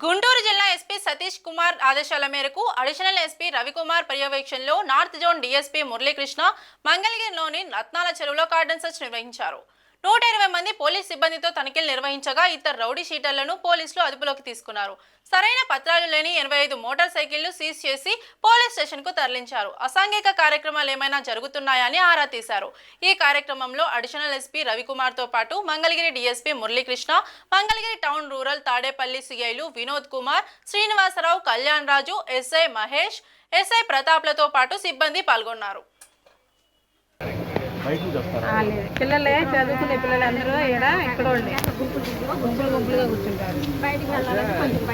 గుంటూరు జిల్లా ఎస్పీ సతీష్ కుమార్ ఆదేశాల మేరకు అడిషనల్ ఎస్పీ రవికుమార్ పర్యవేక్షణలో నార్త్ జోన్ డీఎస్పీ మురళీకృష్ణ మంగళగిరిలోని రత్నాల చెరువులో కార్డన్ సెర్చ్ నిర్వహించారు. 120 మంది పోలీస్ సిబ్బందితో తనిఖీలు నిర్వహించగా ఇద్దరు రౌడీ షీటర్లను పోలీసులు అదుపులోకి తీసుకున్నారు. సరైన పత్రాలు లేని 85 మోటార్ సైకిళ్లు సీజ్ చేసి పోలీస్ స్టేషన్ కు తరలించారు. అసాంఘిక కార్యక్రమాలు ఏమైనా జరుగుతున్నాయని ఆరా తీశారు. ఈ కార్యక్రమంలో అడిషనల్ ఎస్పీ రవికుమార్ తో పాటు Mangalagiri DSP Muralikrishna, Mangalagiri town rural Tadepalli సిఐలు వినోద్ కుమార్, శ్రీనివాసరావు, కళ్యాణ్ రాజు, ఎస్ఐ మహేష్, ఎస్ఐ ప్రతాప్లతో పాటు సిబ్బంది పాల్గొన్నారు. పిల్లలే చదువుకునే పిల్లలందరూ ఇక్కడ గుంపులు గుంపులుగా కూర్చుంటారు. బయటికి వెళ్ళాలంటే కొంచెం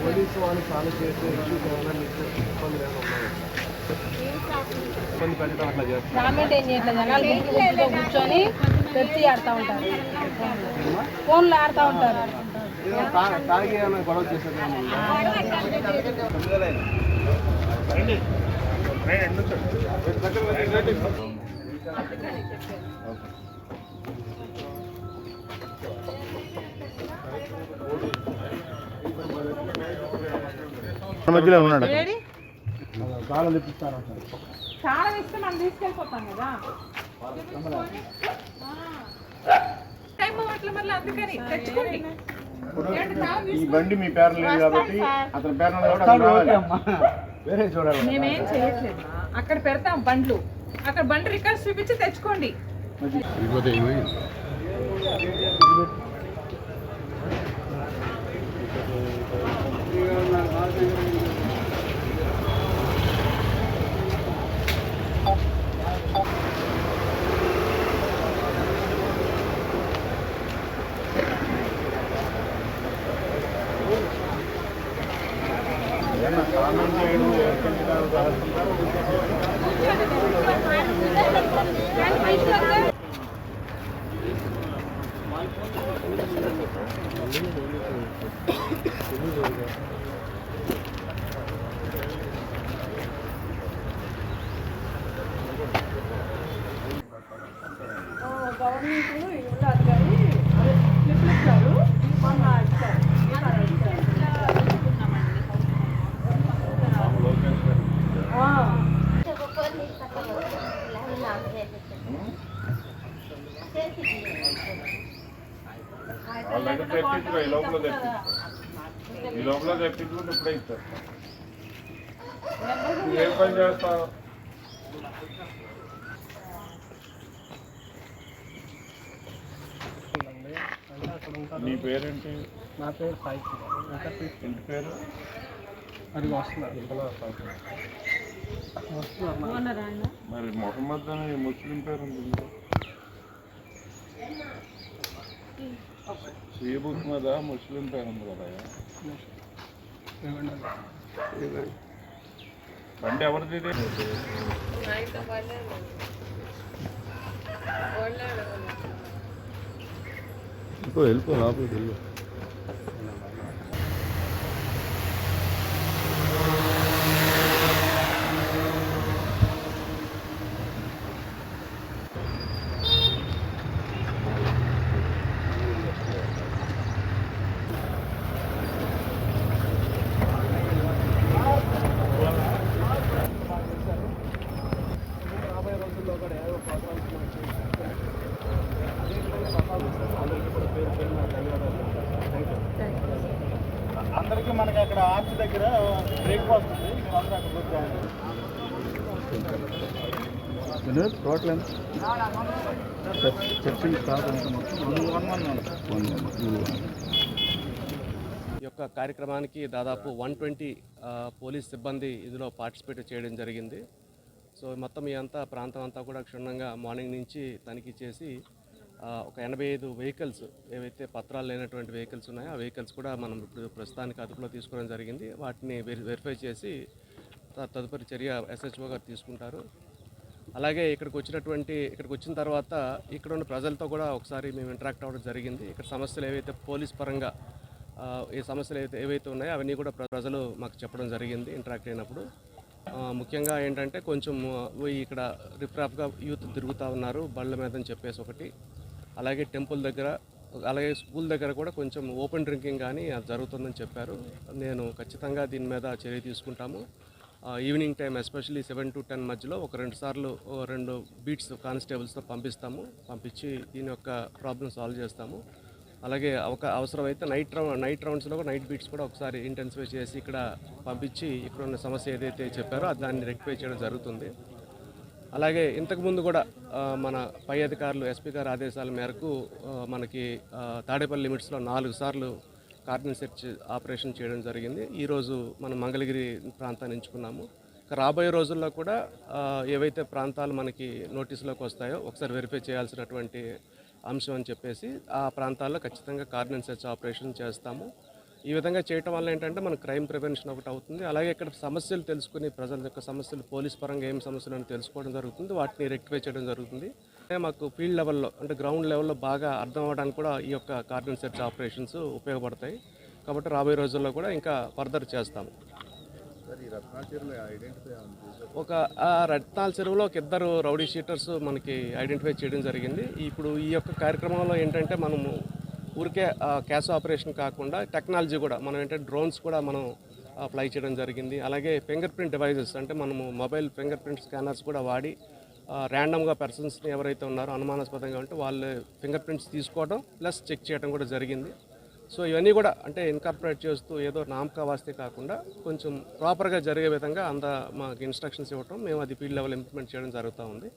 పోలీసు వాళ్ళు సాల్వ్ చేసే ఇష్యూస్ ఏమైనా మీకు ఇబ్బంది గవర్నమెంట్ ఏం చేయట్లేదు. జనాలు గుంపులో కూర్చొని పెట్టి ఆడుతూ ఉంటారు, ఫోన్లు ఆడుతూ ఉంటారు. తాగి ఏమైనా గొడవ చేసేది మధ్యలో ఉన్నాడు. కాలం తెప్పిస్తాను చాలా ఇస్తే మనం తీసుకెళ్ళిపోతాం కదా. ఈ బండి మీ పేరు లేదు కాబట్టి అతని పేరు చూడాలి. మేమేం చేయట్లేదు, అక్కడ పెడతాం బండ్లు, అక్కడ బండి రికార్డ్స్ చూపించి తెచ్చుకోండి. గవర్నమెంట్ అధికారి స్లిప్లు ఇచ్చారు, మొన్న ఇచ్చారు. ఈ లోపల తెప్పించుకుంటే ఇప్పుడే ఇస్తారు. ఏం పని చేస్తావు? నీ పేరేంటి? నా పేరు సాయి. ఇంటి పేరు అది వస్తున్నారు. మరి మొహమ్మద్ అని ముస్లిం పేరు ఉంటుంది. షీబుక్ మీద ముస్లిం పేరు ఉంది కదా. బండి ఎవరిది? వెళ్ళిపో లోపలికి వెళ్ళు. అందరికీ మనకి అక్కడ ఆర్చ్ దగ్గర బ్రేక్ఫాస్ట్ ఉంది. టోటల్ ఈ యొక్క కార్యక్రమానికి దాదాపు 120 పోలీస్ సిబ్బంది ఇందులో పార్టిసిపేట్ చేయడం జరిగింది. సో మొత్తం ఈ అంతా ప్రాంతం అంతా కూడా క్షుణ్ణంగా మార్నింగ్ నుంచి తనిఖీ చేసి ఒక 85 వెహికల్స్ ఏవైతే పత్రాలు లేనటువంటి వెహికల్స్ ఉన్నాయో ఆ వెహికల్స్ కూడా మనం ఇప్పుడు ప్రస్తుతానికి అదుపులో తీసుకోవడం జరిగింది. వాటిని వెరిఫై చేసి తదుపరి చర్య ఎస్హెచ్ఓ గారు తీసుకుంటారు. అలాగే ఇక్కడికి వచ్చిన తర్వాత ఇక్కడ ఉన్న ప్రజలతో కూడా ఒకసారి మేము ఇంటరాక్ట్ అవ్వడం జరిగింది. ఇక్కడ సమస్యలు ఏవైతే పోలీస్ పరంగా ఈ సమస్యలు ఏవైతే ఉన్నాయో అవన్నీ కూడా ప్రజలు మాకు చెప్పడం జరిగింది ఇంటరాక్ట్ అయినప్పుడు. ముఖ్యంగా ఏంటంటే కొంచెం ఇక్కడ రిఫ్రాఫ్గా యూత్ తిరుగుతూ ఉన్నారు బళ్ళ మీద అని చెప్పేసి ఒకటి, అలాగే టెంపుల్ దగ్గర, అలాగే స్కూల్ దగ్గర కూడా కొంచెం ఓపెన్ డ్రింకింగ్ కానీ అది జరుగుతుందని చెప్పారు. నేను ఖచ్చితంగా దీని మీద చర్య తీసుకుంటాము. ఈవినింగ్ టైం ఎస్పెషల్లీ 7 to 10 మధ్యలో ఒక 2 సార్లు 2 బీట్స్ కానిస్టేబుల్స్తో పంపించి దీని యొక్క ప్రాబ్లం సాల్వ్ చేస్తాము. అలాగే ఒక అవసరమైతే నైట్ రౌండ్స్లో నైట్ బీట్స్ కూడా ఒకసారి ఇంటెన్సిఫై చేసి ఇక్కడ పంపించి ఇక్కడ ఉన్న సమస్య ఏదైతే చెప్పారో దాన్ని రెక్టిఫై చేయడం జరుగుతుంది. అలాగే ఇంతకుముందు కూడా మన పై అధికారులు ఎస్పీ గారి ఆదేశాల మేరకు మనకి తాడేపల్లి లిమిట్స్లో 4 సార్లు కార్డన్ సెర్చ్ ఆపరేషన్ చేయడం జరిగింది. ఈరోజు మనం మంగళగిరి ప్రాంతాన్ని ఎంచుకున్నాము. రాబోయే రోజుల్లో కూడా ఏవైతే ప్రాంతాలు మనకి నోటీసులోకి వస్తాయో ఒకసారి వెరిఫై చేయాల్సినటువంటి అంశం అని చెప్పేసి ఆ ప్రాంతాల్లో ఖచ్చితంగా కార్డన్ సెర్చ్ ఆపరేషన్ చేస్తాము. ఈ విధంగా చేయటం వల్ల ఏంటంటే మన క్రైమ్ ప్రివెన్షన్ ఒకటి అవుతుంది. అలాగే ఇక్కడ సమస్యలు తెలుసుకుని ప్రజల యొక్క సమస్యలు పోలీస్ పరంగా ఏం సమస్యలు అని తెలుసుకోవడం జరుగుతుంది, వాటిని రెక్టిఫై చేయడం జరుగుతుంది. మాకు ఫీల్డ్ లెవెల్లో అంటే గ్రౌండ్ లెవెల్లో బాగా అర్థం అవ్వడానికి కూడా ఈ యొక్క కార్డన్ సెర్చ్ ఆపరేషన్స్ ఉపయోగపడతాయి. కాబట్టి రాబోయే రోజుల్లో కూడా ఇంకా ఫర్దర్ చేస్తాము. ఒక రత్నాల చెరువులో ఒక 2 రౌడీ షీటర్స్ మనకి ఐడెంటిఫై చేయడం జరిగింది. ఇప్పుడు ఈ యొక్క కార్యక్రమంలో ఏంటంటే మనము ఊరికే క్యాష్ ఆపరేషన్ కాకుండా టెక్నాలజీ కూడా మనం ఏంటంటే డ్రోన్స్ కూడా మనం ఫ్లై చేయడం జరిగింది. అలాగే ఫింగర్ ప్రింట్ డివైజెస్ అంటే మనము మొబైల్ ఫింగర్ ప్రింట్ స్కానర్స్ కూడా వాడి ర్యాండమ్గా పర్సన్స్ని ఎవరైతే ఉన్నారో అనుమానాస్పదంగా ఉంటే వాళ్ళ ఫింగర్ ప్రింట్స్ తీసుకోవడం ప్లస్ చెక్ చేయడం కూడా జరిగింది. సో ఇవన్నీ కూడా అంటే ఇన్కార్పొరేట్ చేస్తూ ఏదో నామకా వాస్తే కాకుండా కొంచెం ప్రాపర్గా జరిగే విధంగా మాకు ఇన్స్ట్రక్షన్స్ ఇవ్వటం, మేము అది ఫీల్డ్ లెవెల్ ఇంప్లిమెంట్ చేయడం జరుగుతూ ఉంది.